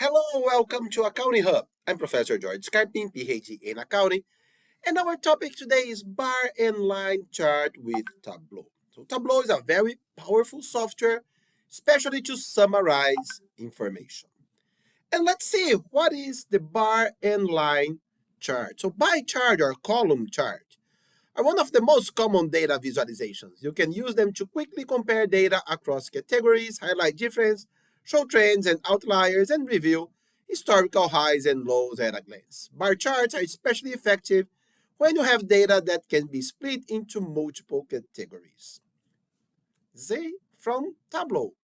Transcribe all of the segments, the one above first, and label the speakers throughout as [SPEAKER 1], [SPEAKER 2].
[SPEAKER 1] Hello, welcome to Accounting Hub. I'm Professor George Scarpin, PhD in Accounting, and our topic today is bar and line chart with Tableau. So Tableau is a very powerful software, especially to summarize information. And let's see what is the bar and line chart. So bar chart or column chart are one of the most common data visualizations. You can use them to quickly compare data across categories, highlight difference, show trends and outliers, and review historical highs and lows at a glance. Bar charts are especially effective when you have data that can be split into multiple categories. Say from Tableau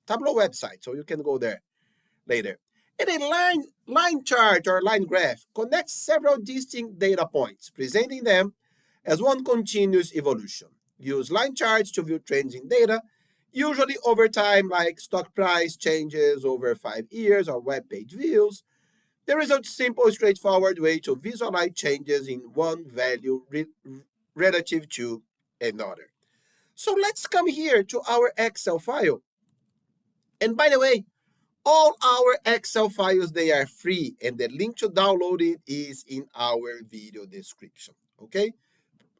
[SPEAKER 1] website, so you can go there later. And a line chart or line graph connects several distinct data points, presenting them as one continuous evolution. Use line charts to view trends in data, usually over time, like stock price changes over 5 years or web page views. The result is a simple, straightforward way to visualize changes in one value relative to another. So let's come here to our Excel file. And by the way, all our Excel files, they are free, and the link to download it is in our video description, okay?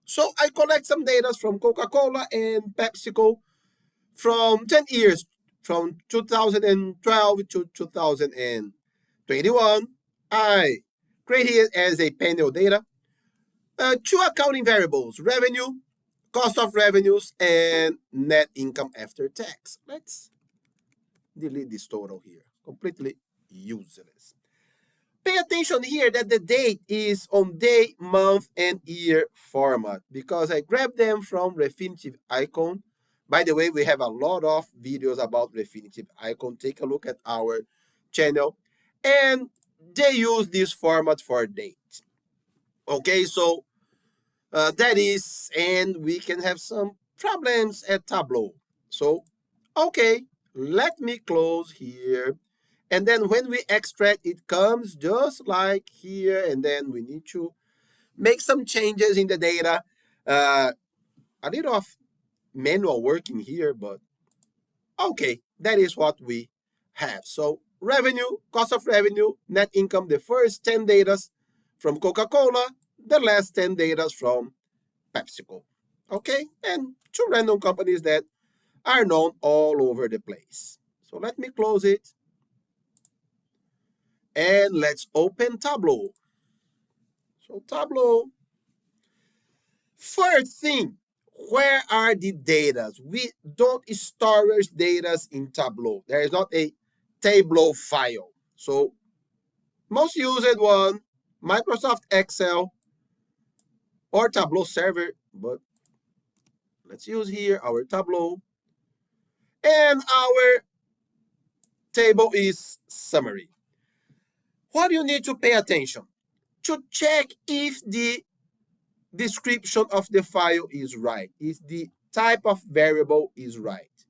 [SPEAKER 1] So I collect some data from Coca-Cola and PepsiCo from 10 years, from 2012 to 2021. I create it as a panel data. Two accounting variables, revenue, cost of revenues, and net income after tax. Let's delete this total here, completely useless. Pay attention here that the date is on day, month, and year format because I grabbed them from Refinitiv Icon. By the way, we have a lot of videos about Refinitiv Icon. Take a look at our channel. And they use this format for date. Okay, so that is, and we can have some problems at Tableau. So, okay, let me close here. And then when we extract, it comes just like here. And then we need to make some changes in the data. A little of manual work in here, but okay, that is what we have. So revenue, cost of revenue, net income, the first 10 data from Coca-Cola, the last 10 data from PepsiCo. Okay, and two random companies that are known all over the place. So let me close it. And let's open Tableau. So Tableau. First thing, where are the data? We don't storage data in Tableau. There is not a Tableau file. So most used one, Microsoft Excel or Tableau server, but let's use here our Tableau. And our table is summary. What do you need to pay attention? To check if the description of the file is right, if the type of variable is right.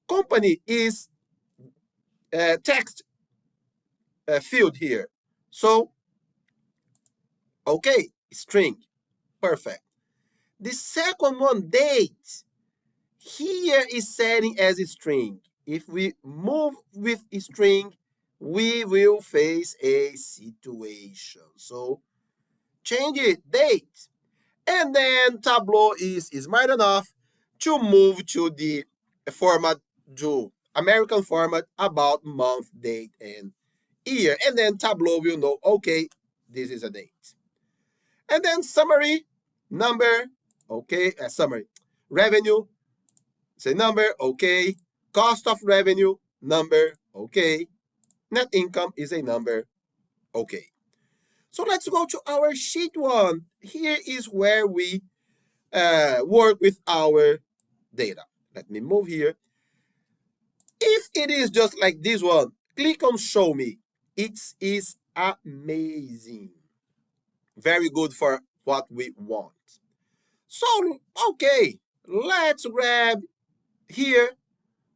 [SPEAKER 1] Company is text field here. So, okay, string, perfect. The second one, date, here is setting as a string. If we move with a string, we will face a situation. So, change it, date. And then Tableau is smart enough to move to the format, to American format about month, date, and year. And then Tableau will know, okay, this is a date. And then summary, number, okay, summary. Revenue, say number, okay. Cost of revenue, number, okay. Net income is a number, okay. So let's go to our sheet one. Here is where we work with our data. Let me move here. If it is just like this one, click on show me. It is amazing. Very good for what we want. So, okay, let's grab here.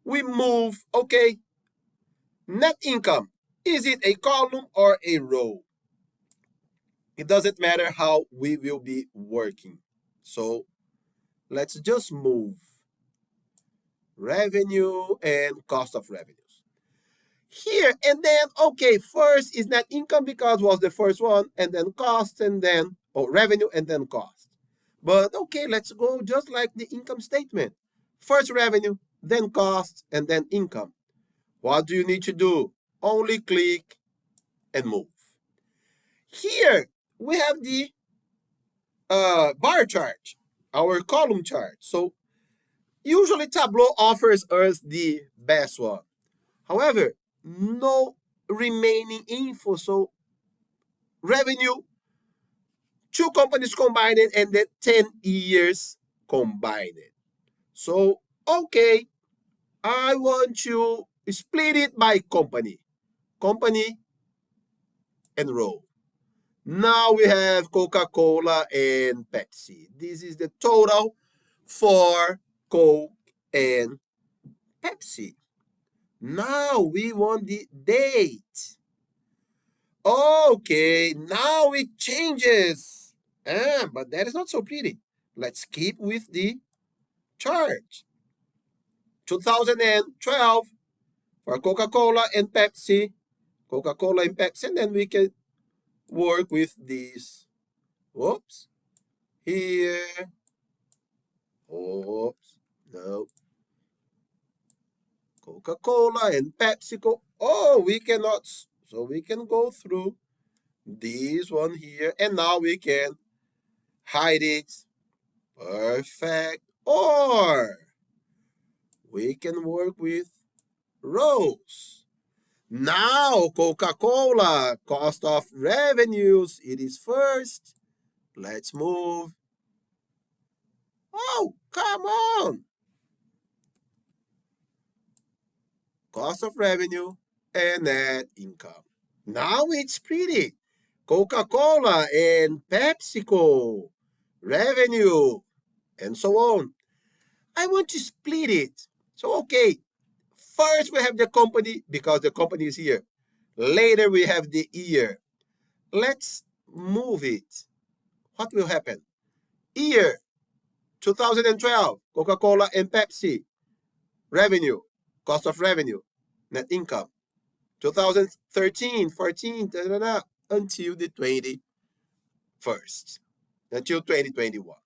[SPEAKER 1] We move, okay. Net income. Is it a column or a row? It doesn't matter how we will be working. So let's just move revenue and cost of revenues. here. And then, okay, first is net income because was the first one, and then cost, and then revenue, and then cost. But okay, let's go just like the income statement. First revenue, then cost, and then income. What do you need to do? Only click and move. Here we have the bar chart, our column chart. So usually Tableau offers us the best one. However, no remaining info. So revenue, two companies combined and then 10 years combined. So, okay, I want to split it by company. Company and row. Now we have Coca-Cola and Pepsi. This is the total for Coke and Pepsi. Now we want the date. Okay, now it changes. But that is not so pretty. Let's keep with the chart. 2012 for Coca-Cola and Pepsi. Coca-Cola and Pepsi, and then we can work with these. Whoops. Here. Oops. No. Coca-Cola and PepsiCo. Oh, we cannot. So we can go through this one here. And now we can hide it. Perfect. Or we can work with rows. Now Coca-Cola, cost of revenues. It is first. Let's move. Oh, come on. Cost of revenue and net income. Now it's pretty. Coca-Cola and PepsiCo, revenue, and so on. I want to split it. So, okay, first we have the company because the company is here. Later we have the year. Let's move it. What will happen? Year 2012, Coca-Cola and Pepsi, revenue, cost of revenue, net income. 2013, 14, until the 21st, until 2021.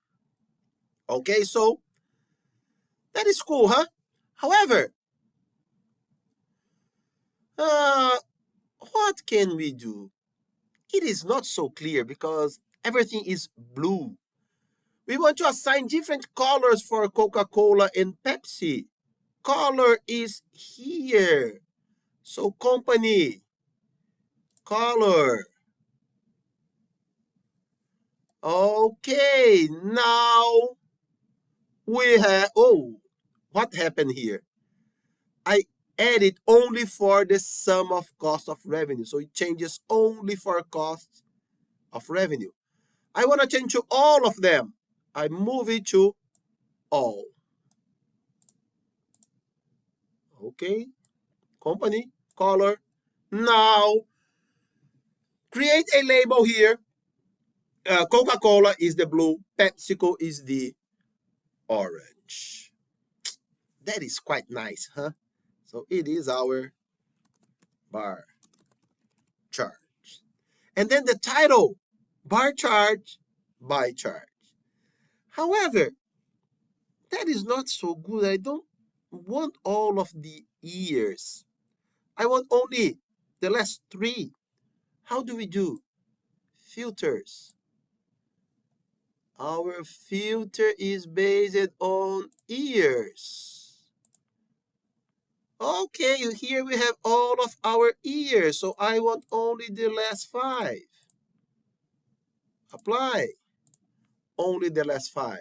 [SPEAKER 1] Okay, so that is cool, huh? However, what can we do? It is not so clear because everything is blue. We want to assign different colors for Coca-Cola and Pepsi. Color is here. So company, color. Okay, now we have, what happened here? I added only for the sum of cost of revenue. So it changes only for cost of revenue. I want to change to all of them. I move it to all. Okay, company, color. Now, create a label here. Coca-Cola is the blue, PepsiCo is the orange. That is quite nice, huh? So it is our bar chart. And then the title, bar chart by chart. However, that is not so good. I don't want all of the years. I want only the last 3. How do we do? Filters. Our filter is based on years. Okay, here we have all of our years. So I want only the last 5. Apply. Only the last 5.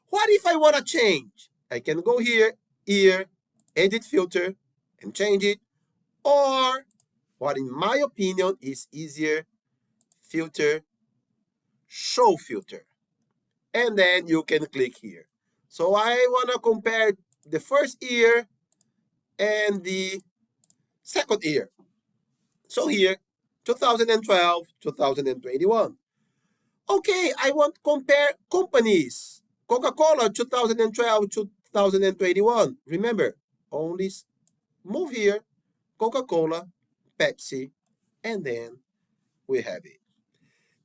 [SPEAKER 1] What if I want to change? I can go here, edit filter, and change it. Or, what in my opinion is easier, filter, show filter. And then you can click here. So I want to compare the first year and the second year. So here, 2012, 2021. Okay, I want to compare companies. Coca-Cola, 2012, 2021. Remember, only move here Coca-Cola, Pepsi, and then we have it.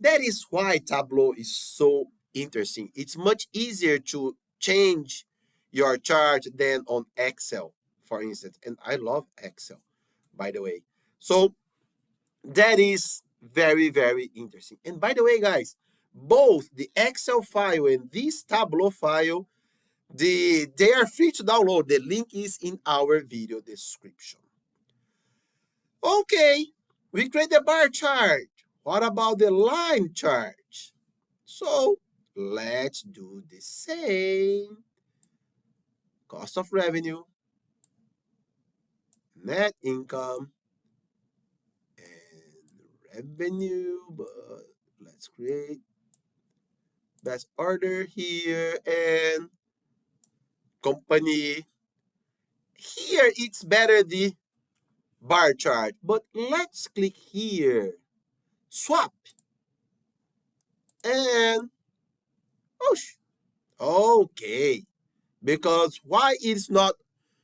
[SPEAKER 1] That is why Tableau is so interesting. It's much easier to change your chart than on Excel, for instance. And I love Excel, by the way. So that is very, very interesting. And by the way, guys, both the Excel file and this Tableau file, they are free to download. The link is in our video description. Okay, we create the bar chart. What about the line chart? So let's do the same. Cost of revenue, net income, and revenue. But let's create best order here and company. Here it's better the bar chart, but let's click here, swap, and oh, okay. Because why it's not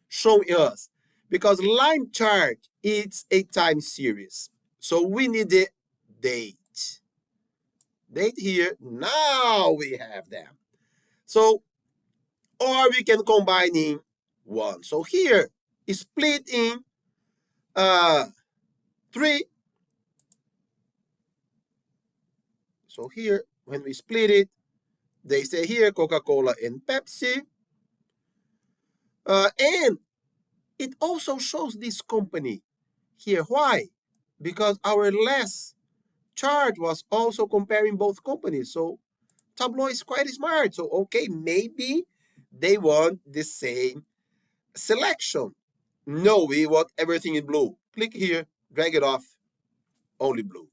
[SPEAKER 1] showing us? Because line chart it's a time series, so we need the date. Date here. Now we have them. So or we can combine in one. So here is split in three. So here, when we split it, they say here Coca-Cola and Pepsi. And it also shows this company here. Why? Because our last chart was also comparing both companies. So Tableau is quite smart. So, okay, maybe they want the same selection. No, we want everything in blue. Click here, drag it off, only blue.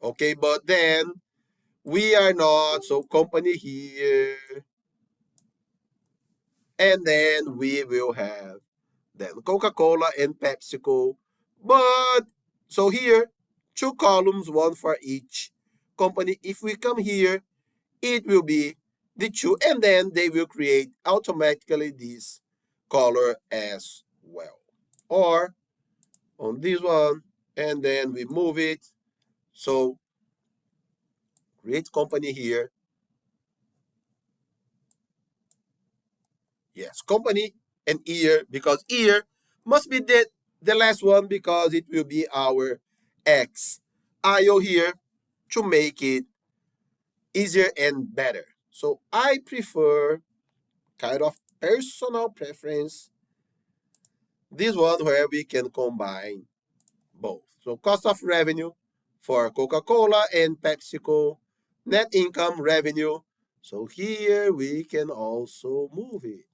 [SPEAKER 1] Okay, but then we are not, so company here, and then we will have then Coca-Cola and PepsiCo. But, so here, two columns, one for each company. If we come here, it will be the two, and then they will create automatically this color as well. Or on this one, and then we move it. So create company here. Yes, company and year, because year must be the last one because it will be our X. IO here to make it easier and better. So I prefer kind of personal preference this one where we can combine both. So cost of revenue for Coca-Cola and PepsiCo, net income revenue. So here we can also move it.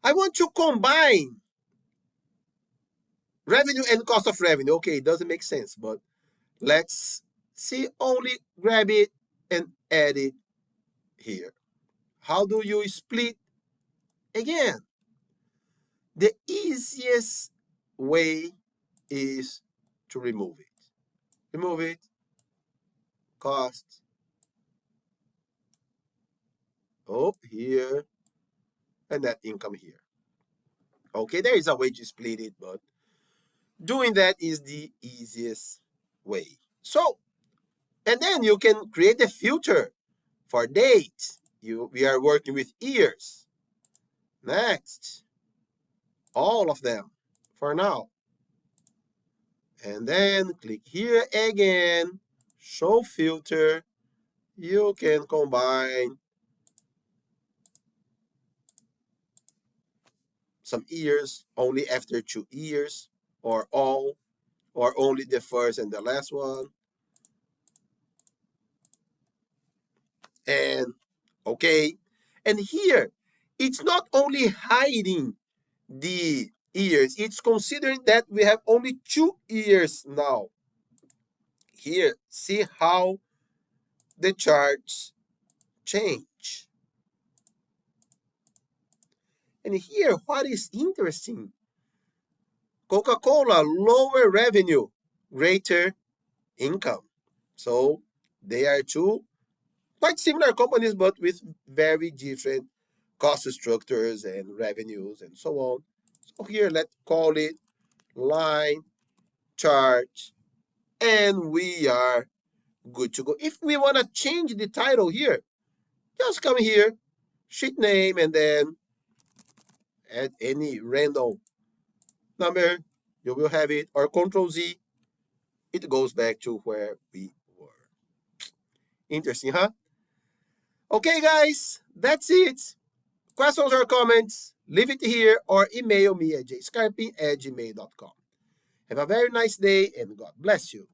[SPEAKER 1] I want to combine revenue and cost of revenue. Okay, it doesn't make sense, but let's see, only grab it and add it here. How do you split? Again, the easiest way is to remove it. Remove it, cost, oh, here, and net income here. Okay, there is a way to split it, but doing that is the easiest way. So, and then you can create a filter for date. We are working with years. Next, all of them for now. And then click here again, show filter. You can combine some years only after 2 years, or all, or only the first and the last one. And okay, and here it's not only hiding the years, it's considering that we have only 2 years now. Here, see how the charts change. And here, what is interesting, Coca-Cola, lower revenue, greater income. So they are two quite similar companies, but with very different cost structures and revenues and so on. So here, let's call it line, chart, and we are good to go. If we want to change the title here, just come here, sheet name, and then add any random number. You will have it, or Control Z. It goes back to where we were. Interesting, huh? Okay, guys, that's it. Questions or comments, leave it here or email me at jscarping@gmail.com. Have a very nice day and God bless you.